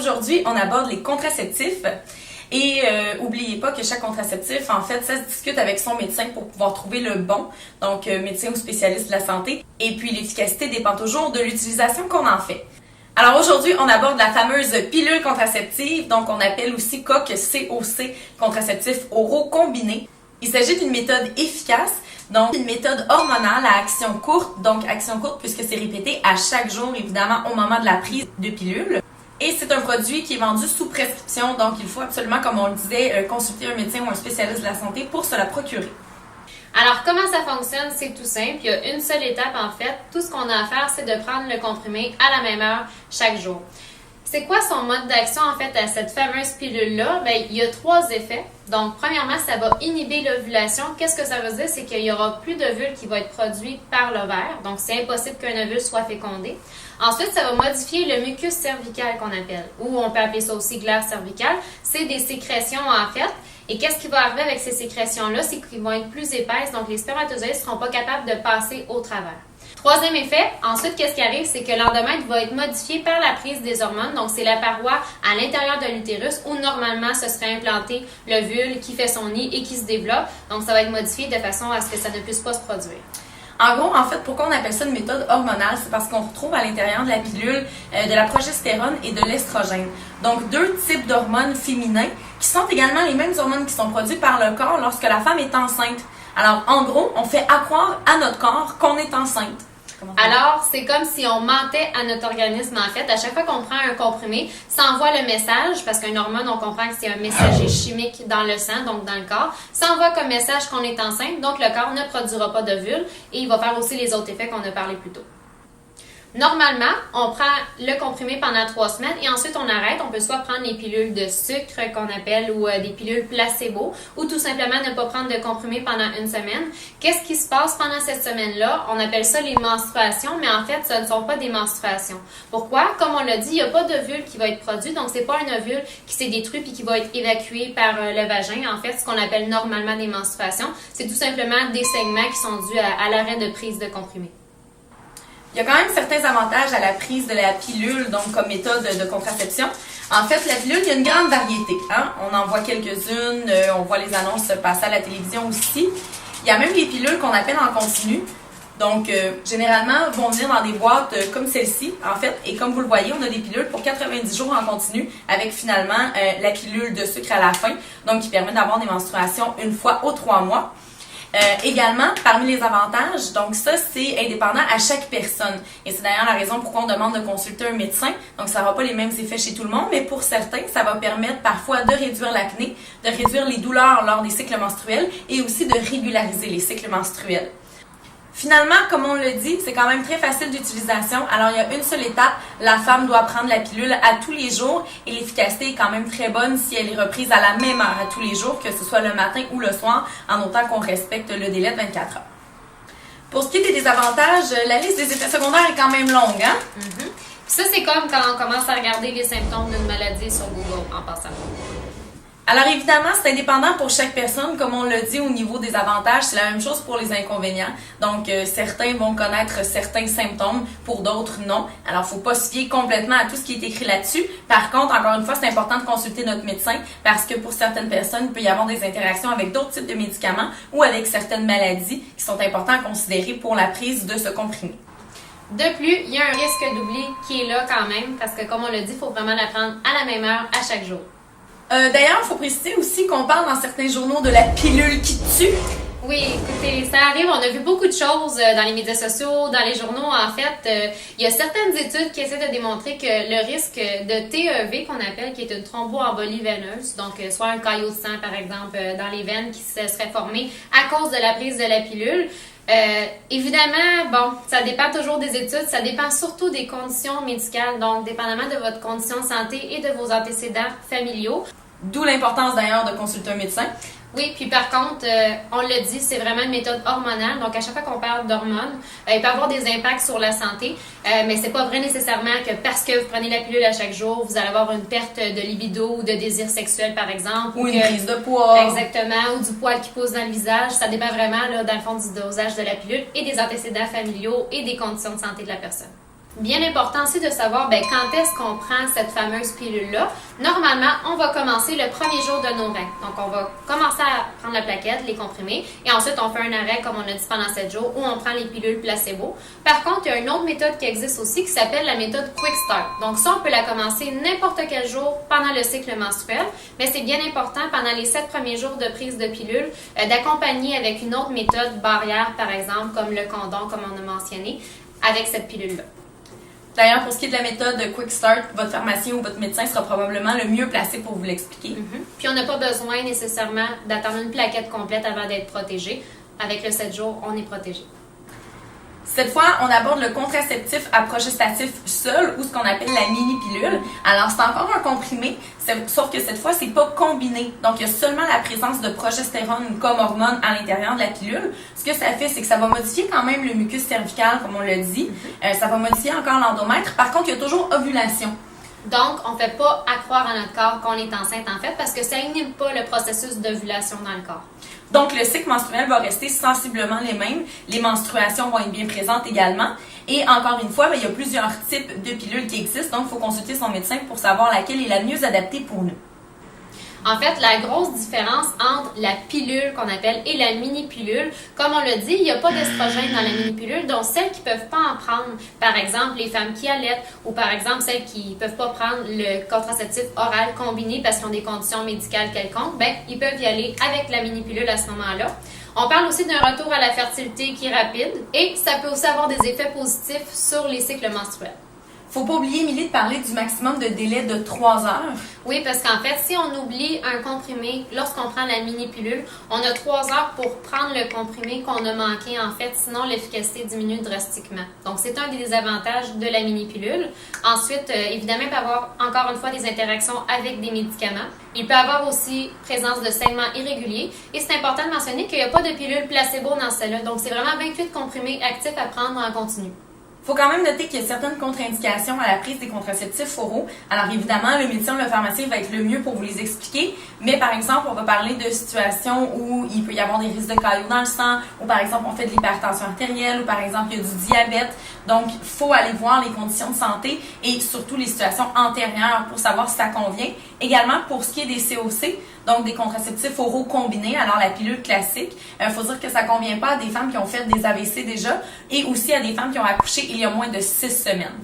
aujourd'hui, on aborde les contraceptifs. Et oubliez pas que chaque contraceptif, en fait, ça se discute avec son médecin pour pouvoir trouver le bon, donc médecin ou spécialiste de la santé. Et puis l'efficacité dépend toujours de l'utilisation qu'on en fait. Alors aujourd'hui, on aborde la fameuse pilule contraceptive, donc on appelle aussi COC, COC, contraceptif oraux combinés. Il s'agit d'une méthode efficace, donc une méthode hormonale à action courte, donc action courte puisque c'est répété à chaque jour, évidemment, au moment de la prise de pilule. Et c'est un produit qui est vendu sous prescription, donc il faut absolument, comme on le disait, consulter un médecin ou un spécialiste de la santé pour se la procurer. Alors, comment ça fonctionne? C'est tout simple. Il y a une seule étape, en fait. Tout ce qu'on a à faire, c'est de prendre le comprimé à la même heure chaque jour. C'est quoi son mode d'action, en fait, à cette fameuse pilule-là? Bien, il y a 3 effets. Donc, premièrement, ça va inhiber l'ovulation. Qu'est-ce que ça veut dire? C'est qu'il n'y aura plus d'ovules qui vont être produits par l'ovaire. Donc, c'est impossible qu'un ovule soit fécondé. Ensuite, ça va modifier le mucus cervical qu'on appelle, ou on peut appeler ça aussi glaire cervicale. C'est des sécrétions, en fait. Et qu'est-ce qui va arriver avec ces sécrétions-là? C'est qu'ils vont être plus épaisses, donc les spermatozoïdes ne seront pas capables de passer au travers. Troisième effet, ensuite, qu'est-ce qui arrive? C'est que l'endomètre va être modifié par la prise des hormones. Donc, c'est la paroi à l'intérieur de l'utérus où, normalement, ce serait implanté l'ovule qui fait son nid et qui se développe. Donc, ça va être modifié de façon à ce que ça ne puisse pas se produire. En gros, en fait, pourquoi on appelle ça une méthode hormonale? C'est parce qu'on retrouve à l'intérieur de la pilule de la progestérone et de l'estrogène. Donc, 2 types d'hormones féminins qui sont également les mêmes hormones qui sont produites par le corps lorsque la femme est enceinte. Alors, en gros, on fait accroire à notre corps qu'on est enceinte. Alors, c'est comme si on mentait à notre organisme, en fait. À chaque fois qu'on prend un comprimé, ça envoie le message, parce qu'une hormone, on comprend que c'est un messager chimique dans le sang, donc dans le corps. Ça envoie comme message qu'on est enceinte, donc le corps ne produira pas d'ovules et il va faire aussi les autres effets qu'on a parlé plus tôt. Normalement, on prend le comprimé pendant 3 semaines et ensuite on arrête. On peut soit prendre les pilules de sucre qu'on appelle ou des pilules placebo ou tout simplement ne pas prendre de comprimé pendant 1 semaine. Qu'est-ce qui se passe pendant cette semaine-là? On appelle ça les menstruations, mais en fait, ce ne sont pas des menstruations. Pourquoi? Comme on l'a dit, il n'y a pas d'ovule qui va être produit, donc c'est pas un ovule qui s'est détruit puis qui va être évacué par le vagin. En fait, ce qu'on appelle normalement des menstruations, c'est tout simplement des saignements qui sont dus à l'arrêt de prise de comprimé. Il y a quand même certains avantages à la prise de la pilule, donc comme méthode de contraception. En fait, la pilule, il y a une grande variété. Hein? On en voit quelques-unes, on voit les annonces passer à la télévision aussi. Il y a même les pilules qu'on appelle en continu. Donc, généralement, vont venir dans des boîtes comme celle-ci, en fait. Et comme vous le voyez, on a des pilules pour 90 jours en continu, avec finalement la pilule de sucre à la fin, donc qui permet d'avoir des menstruations 1 fois aux 3 mois. Également, parmi les avantages, donc ça, c'est indépendant à chaque personne. Et c'est d'ailleurs la raison pourquoi on demande de consulter un médecin. Donc, ça n'aura pas les mêmes effets chez tout le monde, mais pour certains, ça va permettre parfois de réduire l'acné, de réduire les douleurs lors des cycles menstruels et aussi de régulariser les cycles menstruels. Finalement, comme on le dit, c'est quand même très facile d'utilisation. Alors, il y a une seule étape. La femme doit prendre la pilule à tous les jours et l'efficacité est quand même très bonne si elle est reprise à la même heure à tous les jours, que ce soit le matin ou le soir, en autant qu'on respecte le délai de 24 heures. Pour ce qui est des désavantages, la liste des effets secondaires est quand même longue, hein? Mm-hmm. Ça, c'est comme quand on commence à regarder les symptômes d'une maladie sur Google en passant. Alors évidemment, c'est indépendant pour chaque personne. Comme on l'a dit au niveau des avantages, c'est la même chose pour les inconvénients. Donc, certains vont connaître certains symptômes, pour d'autres non. Alors, il ne faut pas se fier complètement à tout ce qui est écrit là-dessus. Par contre, encore une fois, c'est important de consulter notre médecin parce que pour certaines personnes, il peut y avoir des interactions avec d'autres types de médicaments ou avec certaines maladies qui sont importantes à considérer pour la prise de ce comprimé. De plus, il y a un risque d'oubli qui est là quand même parce que, comme on l'a dit, il faut vraiment la prendre à la même heure à chaque jour. D'ailleurs, il faut préciser aussi qu'on parle dans certains journaux de la pilule qui tue. Oui, écoutez, ça arrive. On a vu beaucoup de choses dans les médias sociaux, dans les journaux. En fait, il y a certaines études qui essaient de démontrer que le risque de TEV, qu'on appelle, qui est une thromboembolie veineuse, donc soit un caillot de sang, par exemple, dans les veines qui se serait formé à cause de la prise de la pilule. Évidemment, bon, ça dépend toujours des études, ça dépend surtout des conditions médicales, donc dépendamment de votre condition de santé et de vos antécédents familiaux. D'où l'importance d'ailleurs de consulter un médecin. Oui, puis par contre, on l'a dit, c'est vraiment une méthode hormonale. Donc, à chaque fois qu'on parle d'hormones, il peut avoir des impacts sur la santé, mais c'est pas vrai nécessairement que parce que vous prenez la pilule à chaque jour, vous allez avoir une perte de libido ou de désir sexuel, par exemple. Ou une prise de poids. Exactement, ou du poil qui pousse dans le visage. Ça dépend vraiment, là, dans le fond, du dosage de la pilule et des antécédents familiaux et des conditions de santé de la personne. Bien important aussi de savoir quand est-ce qu'on prend cette fameuse pilule-là. Normalement, on va commencer le premier jour de nos règles. Donc, on va commencer à prendre la plaquette, les comprimés, et ensuite on fait un arrêt, comme on a dit, pendant 7 jours, où on prend les pilules placebo. Par contre, il y a une autre méthode qui existe aussi qui s'appelle la méthode Quick Start. Donc, ça, on peut la commencer n'importe quel jour pendant le cycle menstruel, mais c'est bien important pendant les 7 premiers jours de prise de pilule d'accompagner avec une autre méthode barrière, par exemple, comme le condom, comme on a mentionné, avec cette pilule-là. D'ailleurs, pour ce qui est de la méthode Quick Start, votre pharmacien ou votre médecin sera probablement le mieux placé pour vous l'expliquer. Puis on n'a pas besoin nécessairement d'attendre une plaquette complète avant d'être protégé. Avec le 7 jours, on est protégé. Cette fois, on aborde le contraceptif à progestatif seul ou ce qu'on appelle la mini-pilule. Alors, c'est encore un comprimé, sauf que cette fois, c'est pas combiné. Donc, il y a seulement la présence de progestérone comme hormone à l'intérieur de la pilule. Ce que ça fait, c'est que ça va modifier quand même le mucus cervical, comme on l'a dit. Ça va modifier encore l'endomètre. Par contre, il y a toujours ovulation. Donc, on ne fait pas accroire à notre corps qu'on est enceinte, en fait, parce que ça n'inhibe pas le processus d'ovulation dans le corps. Donc, le cycle menstruel va rester sensiblement les mêmes. Les menstruations vont être bien présentes également. Et encore une fois, il y a plusieurs types de pilules qui existent. Donc, il faut consulter son médecin pour savoir laquelle est la mieux adaptée pour nous. En fait, la grosse différence entre la pilule qu'on appelle et la mini-pilule, comme on l'a dit, il n'y a pas d'estrogène dans la mini-pilule, donc celles qui ne peuvent pas en prendre, par exemple les femmes qui allaitent ou par exemple celles qui ne peuvent pas prendre le contraceptif oral combiné parce qu'ils ont des conditions médicales quelconques, ils peuvent y aller avec la mini-pilule à ce moment-là. On parle aussi d'un retour à la fertilité qui est rapide et ça peut aussi avoir des effets positifs sur les cycles menstruels. Faut pas oublier, Émilie, de parler du maximum de délai de 3 heures. Oui, parce qu'en fait, si on oublie un comprimé lorsqu'on prend la mini-pilule, on a 3 heures pour prendre le comprimé qu'on a manqué, en fait, sinon l'efficacité diminue drastiquement. Donc, c'est un des désavantages de la mini-pilule. Ensuite, évidemment, il peut y avoir encore une fois des interactions avec des médicaments. Il peut y avoir aussi présence de saignements irréguliers. Et c'est important de mentionner qu'il n'y a pas de pilule placebo dans celle-là. Donc, c'est vraiment 28 comprimés actifs à prendre en continu. Il faut quand même noter qu'il y a certaines contre-indications à la prise des contraceptifs oraux. Alors évidemment, le médecin ou le pharmacien va être le mieux pour vous les expliquer. Mais par exemple, on va parler de situations où il peut y avoir des risques de caillots dans le sang, ou par exemple, on fait de l'hypertension artérielle, ou par exemple, il y a du diabète. Donc, il faut aller voir les conditions de santé et surtout les situations antérieures pour savoir si ça convient. Également, pour ce qui est des COC, donc des contraceptifs oraux combinés, alors la pilule classique, il faut dire que ça ne convient pas à des femmes qui ont fait des AVC déjà et aussi à des femmes qui ont accouché il y a moins de 6 semaines.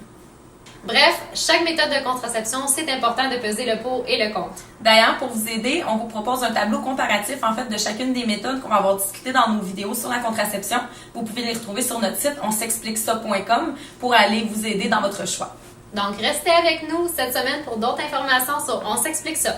Bref, chaque méthode de contraception, c'est important de peser le pour et le contre. D'ailleurs, pour vous aider, on vous propose un tableau comparatif en fait de chacune des méthodes qu'on va avoir discuté dans nos vidéos sur la contraception. Vous pouvez les retrouver sur notre site onsexpliquesa.com pour aller vous aider dans votre choix. Donc, restez avec nous cette semaine pour d'autres informations sur On s'explique ça.